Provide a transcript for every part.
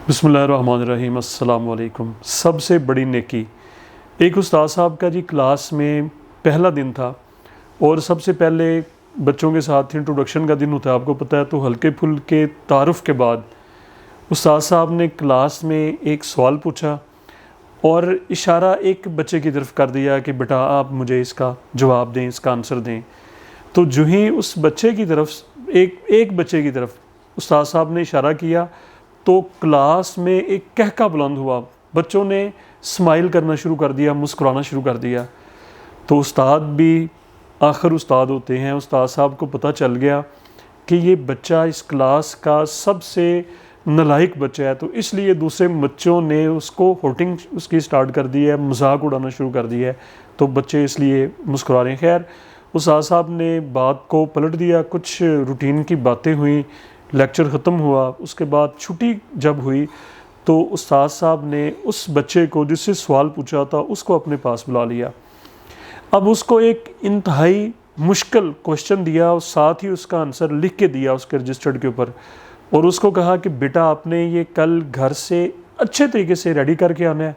بسم اللہ الرحمن الرحیم۔ السلام علیکم۔ سب سے بڑی نیکی، ایک استاد صاحب کا کلاس میں پہلا دن تھا اور سب سے پہلے بچوں کے ساتھ انٹروڈکشن کا دن ہوتا ہے، آپ کو پتہ ہے، تو ہلکے پھلکے تعارف کے بعد استاد صاحب نے کلاس میں ایک سوال پوچھا اور اشارہ ایک بچے کی طرف کر دیا کہ بیٹا آپ مجھے اس کا جواب دیں، اس کا آنسر دیں۔ تو جو ہی اس بچے کی طرف ایک بچے کی طرف استاد صاحب نے اشارہ کیا تو کلاس میں ایک کہکا بلند ہوا، بچوں نے اسمائل کرنا شروع کر دیا، مسکرانا شروع کر دیا۔ تو استاد بھی آخر استاد ہوتے ہیں، استاد صاحب کو پتہ چل گیا کہ یہ بچہ اس کلاس کا سب سے نالائق بچہ ہے، تو اس لیے دوسرے بچوں نے اس کو ہوٹنگ اس کی سٹارٹ کر دی ہے، مذاق اڑانا شروع کر دیا ہے، تو بچے اس لیے مسکرا رہے ہیں۔ خیر استاد صاحب نے بات کو پلٹ دیا، کچھ روٹین کی باتیں ہوئیں، لیکچر ختم ہوا، اس کے بعد چھٹی جب ہوئی تو استاد صاحب نے اس بچے کو جس سے سوال پوچھا تھا اس کو اپنے پاس بلا لیا۔ اب اس کو ایک انتہائی مشکل کوشچن دیا اور ساتھ ہی اس کا آنسر لکھ کے دیا اس کے رجسٹرڈ کے اوپر، اور اس کو کہا کہ بیٹا آپ نے یہ کل گھر سے اچھے طریقے سے ریڈی کر کے آنا ہے،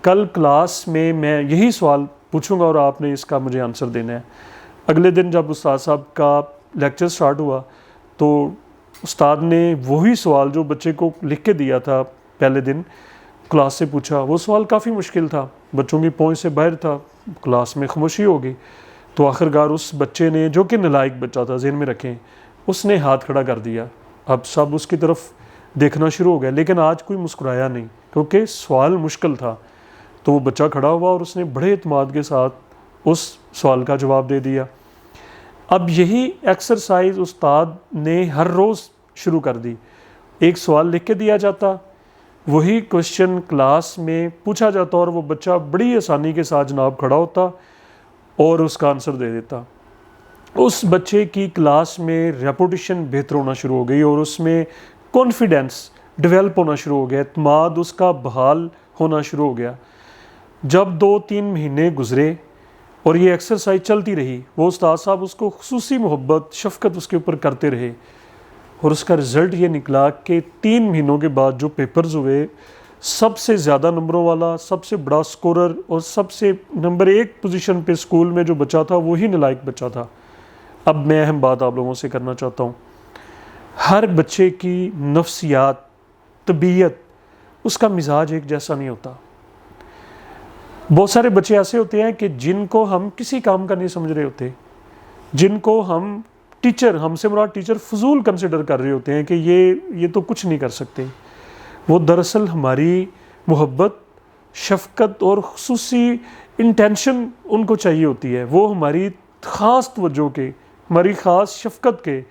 کل کلاس میں یہی سوال پوچھوں گا اور آپ نے اس کا مجھے آنسر دینا ہے۔ اگلے دن جب استاد صاحب کا لیکچر سٹارٹ ہوا تو استاد نے وہی سوال جو بچے کو لکھ کے دیا تھا پہلے دن کلاس سے پوچھا۔ وہ سوال کافی مشکل تھا، بچوں کی پہنچ سے باہر تھا، کلاس میں خاموشی ہو گئی۔ تو آخرکار اس بچے نے، جو کہ نالائق بچہ تھا، ذہن میں رکھیں، اس نے ہاتھ کھڑا کر دیا۔ اب سب اس کی طرف دیکھنا شروع ہو گیا، لیکن آج کوئی مسکرایا نہیں کیونکہ سوال مشکل تھا۔ تو وہ بچہ کھڑا ہوا اور اس نے بڑے اعتماد کے ساتھ اس سوال کا جواب دے دیا۔ اب یہی ایکسرسائز استاد نے ہر روز شروع کر دی، ایک سوال لکھ کے دیا جاتا، وہی کوشچن کلاس میں پوچھا جاتا اور وہ بچہ بڑی آسانی کے ساتھ جناب کھڑا ہوتا اور اس کا آنسر دے دیتا۔ اس بچے کی کلاس میں ریپوٹیشن بہتر ہونا شروع ہو گئی اور اس میں کانفیڈنس ڈیولپ ہونا شروع ہو گیا، اعتماد اس کا بحال ہونا شروع ہو گیا۔ جب 2-3 مہینے گزرے اور یہ ایکسرسائز چلتی رہی، وہ استاد صاحب اس کو خصوصی محبت شفقت اس کے اوپر کرتے رہے، اور اس کا رزلٹ یہ نکلا کہ 3 مہینوں کے بعد جو پیپرز ہوئے، سب سے زیادہ نمبروں والا، سب سے بڑا سکورر اور سب سے نمبر 1 پوزیشن پہ اسکول میں جو بچہ تھا وہی نالائق بچہ تھا۔ اب میں اہم بات آپ لوگوں سے کرنا چاہتا ہوں، ہر بچے کی نفسیات، طبیعت، اس کا مزاج ایک جیسا نہیں ہوتا۔ بہت سارے بچے ایسے ہوتے ہیں کہ جن کو ہم کسی کام کا نہیں سمجھ رہے ہوتے، جن کو ہم سے مراد ٹیچر فضول کنسیڈر کر رہے ہوتے ہیں کہ یہ تو کچھ نہیں کر سکتے۔ وہ دراصل ہماری محبت، شفقت اور خصوصی انٹینشن ان کو چاہیے ہوتی ہے، وہ ہماری خاص توجہ کے، ہماری خاص شفقت کے،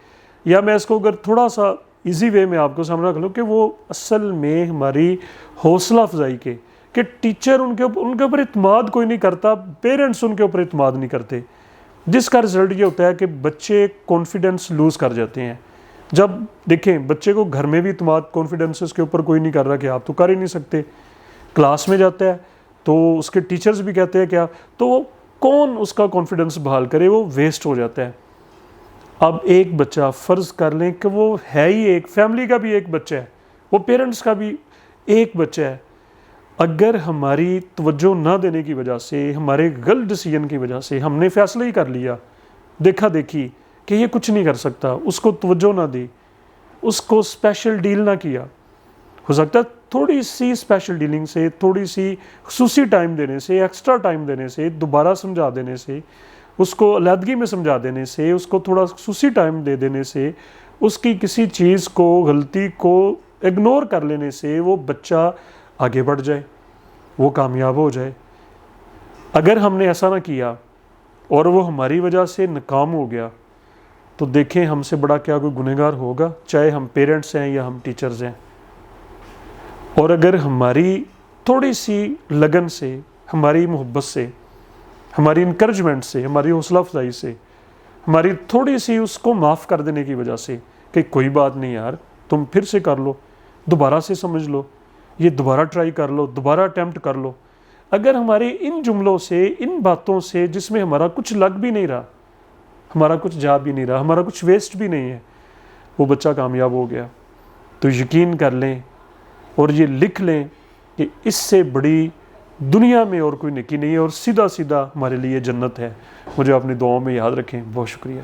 یا میں اس کو اگر تھوڑا سا ایزی وے میں آپ کو سامنے رکھ لوں کہ وہ اصل میں ہماری حوصلہ افزائی کے، کہ ٹیچر ان کے اوپر اعتماد کوئی نہیں کرتا، پیرنٹس ان کے اوپر اعتماد نہیں کرتے، جس کا رزلٹ یہ ہوتا ہے کہ بچے کانفیڈنس لوز کر جاتے ہیں۔ جب دیکھیں بچے کو گھر میں بھی اعتماد، کانفیڈنس اس کے اوپر کوئی نہیں کر رہا کہ آپ تو کر ہی نہیں سکتے، کلاس میں جاتا ہے تو اس کے ٹیچرز بھی کہتے ہیں کیا، تو وہ کون اس کا کانفیڈنس بحال کرے، وہ ویسٹ ہو جاتا ہے۔ اب ایک بچہ، فرض کر لیں کہ وہ ہے ہی ایک فیملی کا بھی ایک بچہ ہے، وہ پیرنٹس کا بھی ایک بچہ ہے، اگر ہماری توجہ نہ دینے کی وجہ سے، ہمارے غلط ڈیسیجن کی وجہ سے ہم نے فیصلہ ہی کر لیا، دیکھا دیکھی کہ یہ کچھ نہیں کر سکتا، اس کو توجہ نہ دی، اس کو اسپیشل ڈیل نہ کیا، ہو سکتا ہے تھوڑی سی اسپیشل ڈیلنگ سے، تھوڑی سی خصوصی ٹائم دینے سے، ایکسٹرا ٹائم دینے سے، دوبارہ سمجھا دینے سے، اس کو علیحدگی میں سمجھا دینے سے، اس کو تھوڑا خصوصی ٹائم دے دینے سے، اس کی کسی چیز کو، غلطی کو اگنور کر لینے سے وہ بچہ آگے بڑھ جائے، وہ کامیاب ہو جائے۔ اگر ہم نے ایسا نہ کیا اور وہ ہماری وجہ سے ناکام ہو گیا تو دیکھیں ہم سے بڑا کیا کوئی گنہگار ہوگا، چاہے ہم پیرنٹس ہیں یا ہم ٹیچرز ہیں۔ اور اگر ہماری تھوڑی سی لگن سے، ہماری محبت سے، ہماری انکرجمنٹ سے، ہماری حوصلہ افزائی سے، ہماری تھوڑی سی اس کو معاف کر دینے کی وجہ سے کہ کوئی بات نہیں یار، تم پھر سے کر لو، دوبارہ سے سمجھ لو، یہ دوبارہ ٹرائی کر لو، دوبارہ اٹیمپٹ کر لو، اگر ہمارے ان جملوں سے، ان باتوں سے جس میں ہمارا کچھ لگ بھی نہیں رہا، ہمارا کچھ جا بھی نہیں رہا، ہمارا کچھ ویسٹ بھی نہیں ہے، وہ بچہ کامیاب ہو گیا، تو یقین کر لیں اور یہ لکھ لیں کہ اس سے بڑی دنیا میں اور کوئی نیکی نہیں ہے، اور سیدھا سیدھا ہمارے لیے جنت ہے۔ مجھے اپنی دعاؤں میں یاد رکھیں۔ بہت شکریہ۔